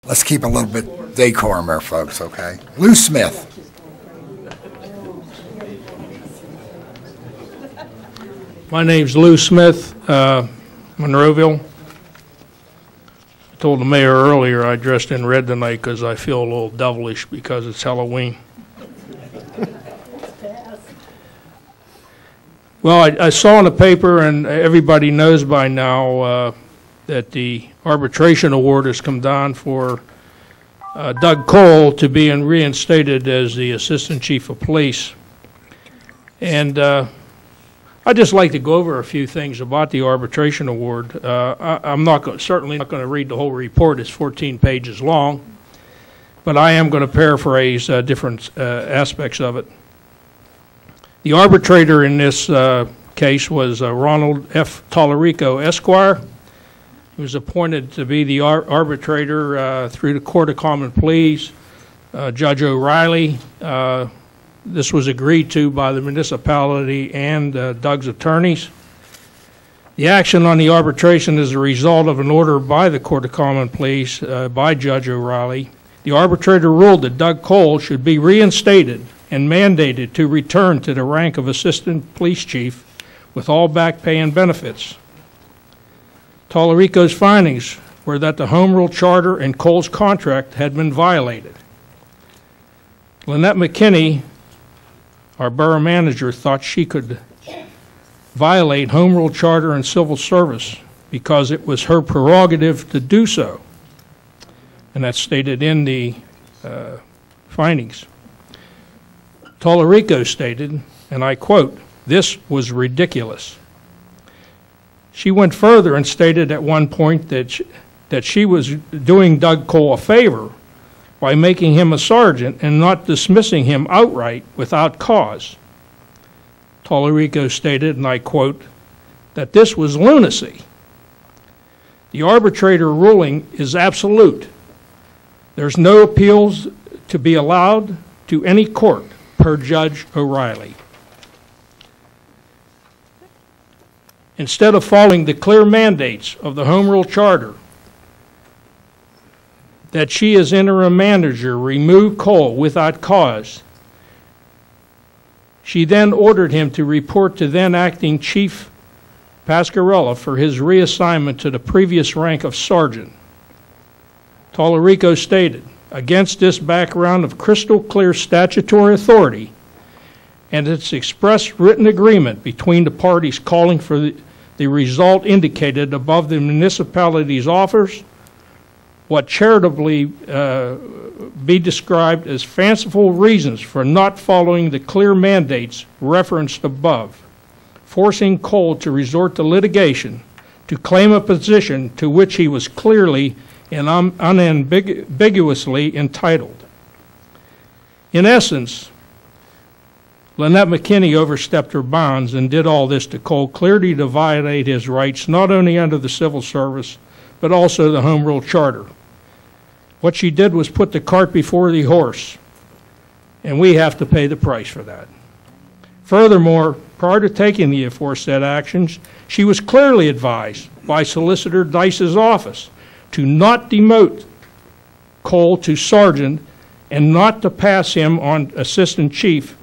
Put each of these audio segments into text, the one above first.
Let's keep a little bit decorum here, folks, okay? Lou Smith. My name's Lou Smith, Monroeville. I told the mayor earlier I dressed in red tonight because I feel a little devilish because it's Halloween. Well, I saw in the paper, and everybody knows by now, that the arbitration award has come down for Doug Cole to be reinstated as the Assistant Chief of Police. And I'd just like to go over a few things about the arbitration award. I'm certainly not going to read the whole report. It's 14 pages long, but I am going to paraphrase different aspects of it. The arbitrator in this case was Ronald F. Tallarico, Esquire. He was appointed to be the arbitrator through the Court of Common Pleas. Judge O'Reilly. This was agreed to by the municipality and Doug's attorneys. The action on the arbitration is a result of an order by the Court of Common Pleas by Judge O'Reilly. The arbitrator ruled that Doug Cole should be reinstated and mandated to return to the rank of Assistant Police Chief with all back pay and benefits. Tallarico's findings were that the Home Rule Charter and Cole's contract had been violated. Lynette McKinney, our borough manager, thought she could violate Home Rule Charter and civil service because it was her prerogative to do so. And that's stated in the findings. Tallarico stated, and I quote, "This was ridiculous." She went further and stated at one point that she was doing Doug Cole a favor by making him a sergeant and not dismissing him outright without cause. Tallarico stated, and I quote, that this was lunacy. The arbitrator ruling is absolute. There's no appeals to be allowed to any court per Judge O'Reilly. Instead of following the clear mandates of the Home Rule Charter, that she as interim manager remove Cole without cause, she then ordered him to report to then acting Chief Pasquarella for his reassignment to the previous rank of sergeant. Tallarico stated, against this background of crystal clear statutory authority and its express written agreement between the parties calling for the result indicated above the municipality's offers, what charitably be described as fanciful reasons for not following the clear mandates referenced above, forcing Cole to resort to litigation to claim a position to which he was clearly and unambiguously entitled. In essence, Lynette McKinney overstepped her bounds and did all this to Cole clearly to violate his rights not only under the civil service but also the Home Rule Charter. What she did was put the cart before the horse, and we have to pay the price for that. Furthermore, prior to taking the aforesaid actions, she was clearly advised by Solicitor Dice's office to not demote Cole to sergeant and not to pass him on assistant chief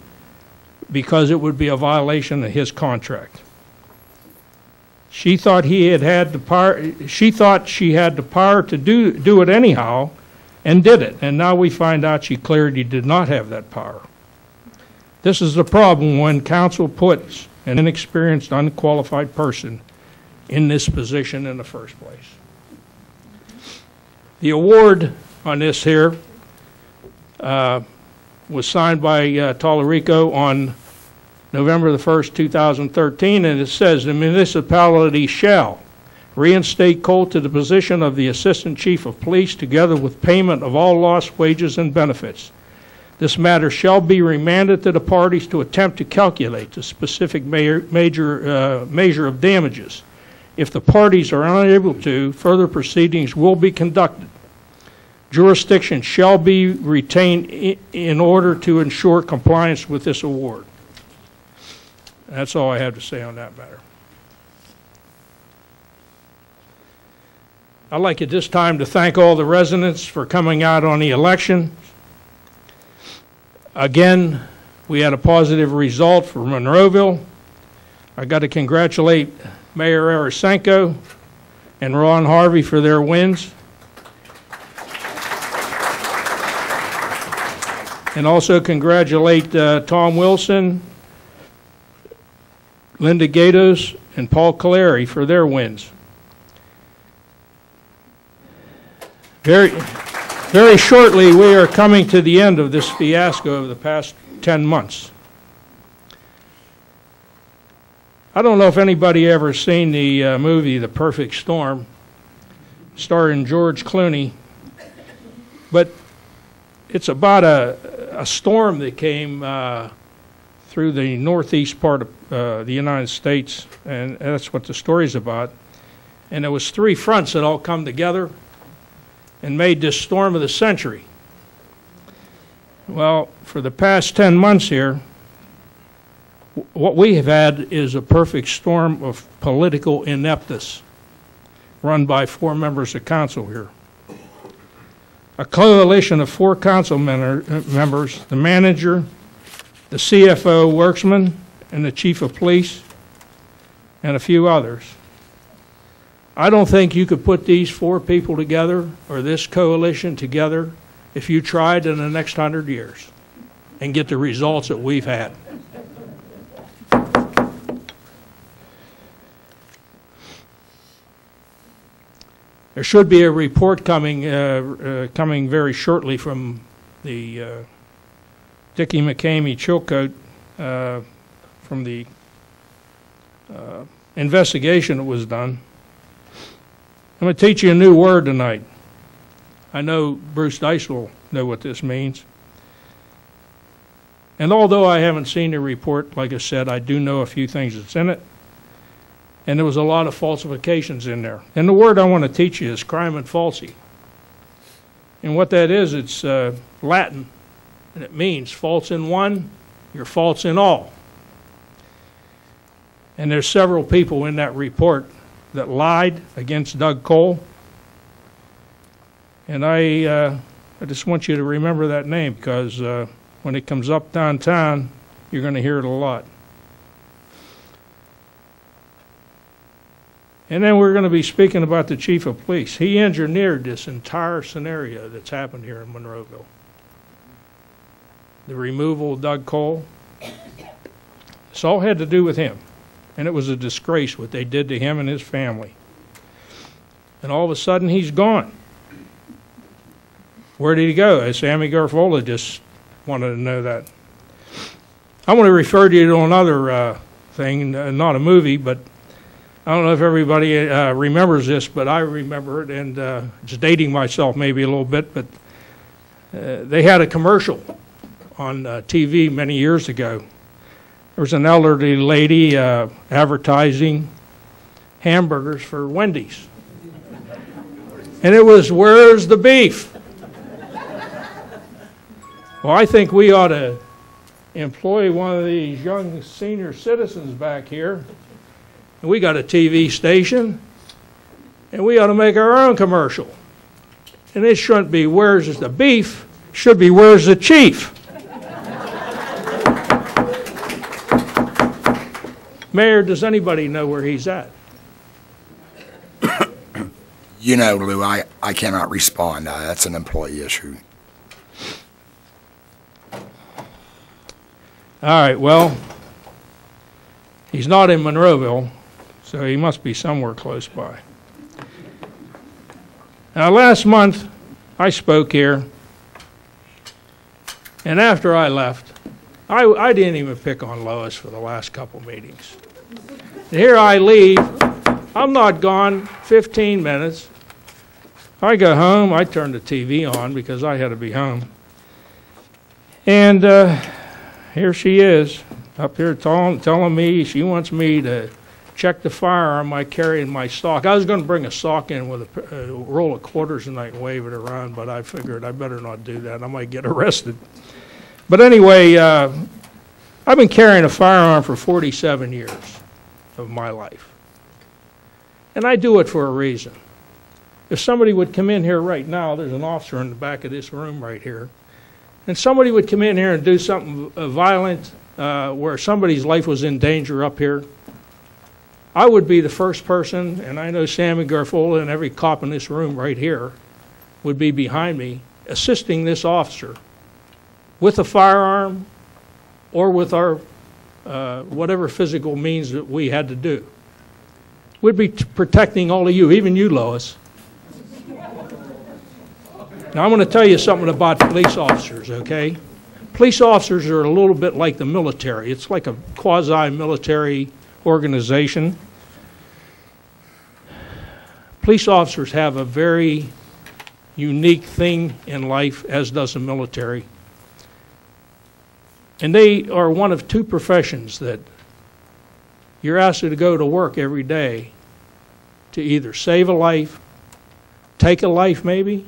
because it would be a violation of his contract. She thought he had the power. She thought she had the power to do it anyhow, and did it. And now we find out she clearly did not have that power. This is the problem when council puts an inexperienced, unqualified person in this position in the first place. The award on this here was signed by Tallarico on November the 1st, 2013, and it says the municipality shall reinstate Cole to the position of the Assistant Chief of Police together with payment of all lost wages and benefits. This matter shall be remanded to the parties to attempt to calculate the specific measure of damages. If the parties are unable to, further proceedings will be conducted. Jurisdiction shall be retained in order to ensure compliance with this award. That's all I have to say on that matter. I'd like at this time to thank all the residents for coming out on the election. Again, we had a positive result for Monroeville. I got to congratulate Mayor Arasenko and Ron Harvey for their wins. And also congratulate Tom Wilson, Linda Gatos, and Paul Caleri for their wins. Very shortly, we are coming to the end of this fiasco of the past 10 months. I don't know if anybody ever seen the movie The Perfect Storm, starring George Clooney, but it's about a storm that came through the northeast part of the United States, and that's what the story's about. And there was 3 fronts that all come together and made this storm of the century. Well, for the past 10 months here, what we have had is a perfect storm of political ineptness run by 4 members of council here. A coalition of 4 council members, the manager, the CFO worksman, and the chief of police, and a few others. I don't think you could put these 4 people together, or this coalition together, if you tried in the next 100 years and get the results that we've had. There should be a report coming very shortly from the Dickie McCamey Chilcote from the investigation that was done. I'm going to teach you a new word tonight. I know Bruce Dice will know what this means. And although I haven't seen the report, like I said, I do know a few things that's in it. And there was a lot of falsifications in there. And the word I want to teach you is crime and falsi. And what that is, it's Latin, and it means false in one, you're false in all. And there's several people in that report that lied against Doug Cole. And I just want you to remember that name, because when it comes up downtown, you're going to hear it a lot. And then we're going to be speaking about the chief of police. He engineered this entire scenario that's happened here in Monroeville. The removal of Doug Cole. This all had to do with him. And it was a disgrace what they did to him and his family. And all of a sudden, he's gone. Where did he go? Sammy Garfola just wanted to know that. I want to refer to you to another thing, not a movie, but I don't know if everybody remembers this, but I remember it, and just dating myself maybe a little bit, but they had a commercial on TV many years ago. There was an elderly lady advertising hamburgers for Wendy's. And it was, "Where's the beef?" Well, I think we ought to employ one of these young senior citizens back here. And we got a TV station, and we ought to make our own commercial. And it shouldn't be, "Where's the beef?" It should be, "Where's the chief?" Mayor, does anybody know where he's at? You know, Lou, I cannot respond. That's an employee issue. All right, well, he's not in Monroeville, so he must be somewhere close by. Now, last month, I spoke here, and after I left, I didn't even pick on Lois for the last couple meetings. And here I leave. I'm not gone 15 minutes. I go home. I turn the TV on because I had to be home. And here she is up here telling me she wants me to check the firearm I carry in my sock. I was going to bring a sock in with a roll of quarters tonight and wave it around, but I figured I better not do that. I might get arrested. But anyway, I've been carrying a firearm for 47 years of my life. And I do it for a reason. if somebody would come in here right now, there's an officer in the back of this room right here, and somebody would come in here and do something violent where somebody's life was in danger up here, I would be the first person, and I know Sammy Garfola and every cop in this room right here would be behind me, assisting this officer with a firearm or with our whatever physical means that we had to do. We'd be protecting all of you, even you, Lois. Now, I'm going to tell you something about police officers, okay? Police officers are a little bit like the military. It's like a quasi-military organization. Police officers have a very unique thing in life, as does the military. And they are one of two professions that you're asked to go to work every day to either save a life, take a life maybe,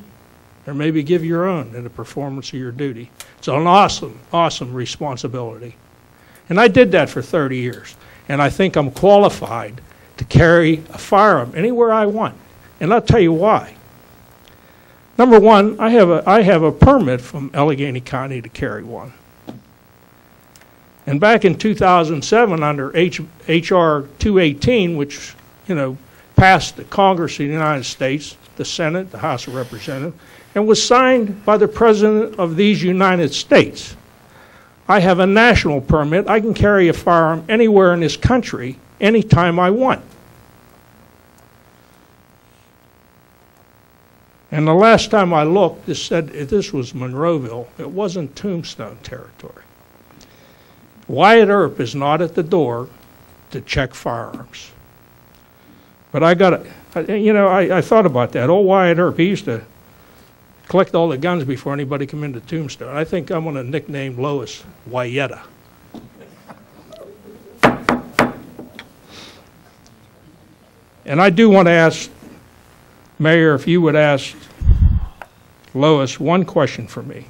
or maybe give your own in the performance of your duty. It's an awesome, awesome responsibility. And I did that for 30 years. And I think I'm qualified to carry a firearm anywhere I want. And I'll tell you why. Number one, I have a permit from Allegheny County to carry one. And back in 2007, under H.R. 218, which, passed the Congress of the United States, the Senate, the House of Representatives, and was signed by the President of these United States, I have a national permit. I can carry a firearm anywhere in this country, anytime I want. And the last time I looked, this said this was Monroeville. It wasn't Tombstone territory. Wyatt Earp is not at the door to check firearms. But I thought about that. Old Wyatt Earp, he used to collect all the guns before anybody come into Tombstone. I think I'm going to nickname Lois Wyetta. And I do want to ask, Mayor, if you would ask Lois one question for me,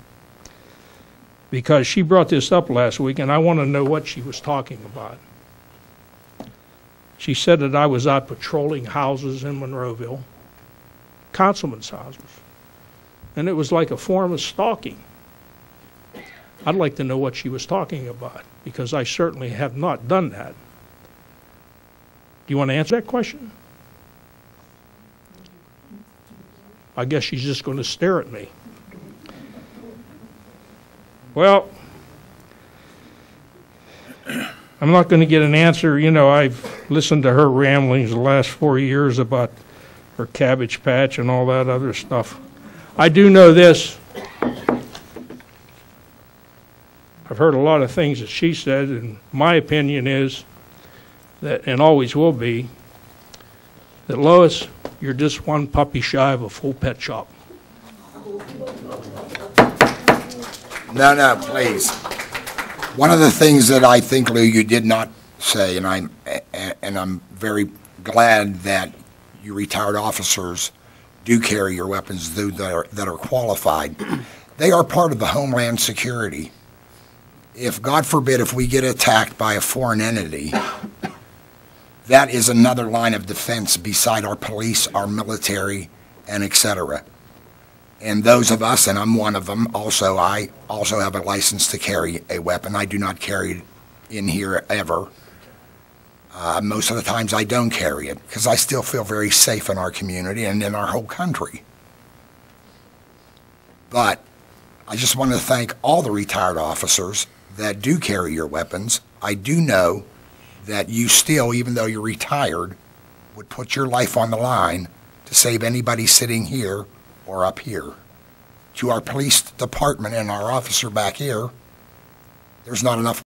because she brought this up last week, and I want to know what she was talking about. She said that I was out patrolling houses in Monroeville, councilmen's houses, and it was like a form of stalking. I'd like to know what she was talking about, because I certainly have not done that. Do you want to answer that question? I guess she's just going to stare at me. Well, I'm not going to get an answer. I've listened to her ramblings the last 4 years about her Cabbage Patch and all that other stuff. I do know this. I've heard a lot of things that she said, and my opinion is that, and always will be, that Lois, you're just one puppy shy of a full pet shop. No, please. One of the things that I think, Lou, you did not say, and I'm very glad that you retired officers do carry your weapons that are qualified. They are part of the Homeland Security. If, God forbid, if we get attacked by a foreign entity, that is another line of defense beside our police, our military, and etc. And those of us, and I'm one of them, I also have a license to carry a weapon. I do not carry it in here ever. Most of the times I don't carry it because I still feel very safe in our community and in our whole country. But I just want to thank all the retired officers that do carry your weapons. I do know that you still, even though you're retired, would put your life on the line to save anybody sitting here or up here. To our police department and our officer back here, there's not enough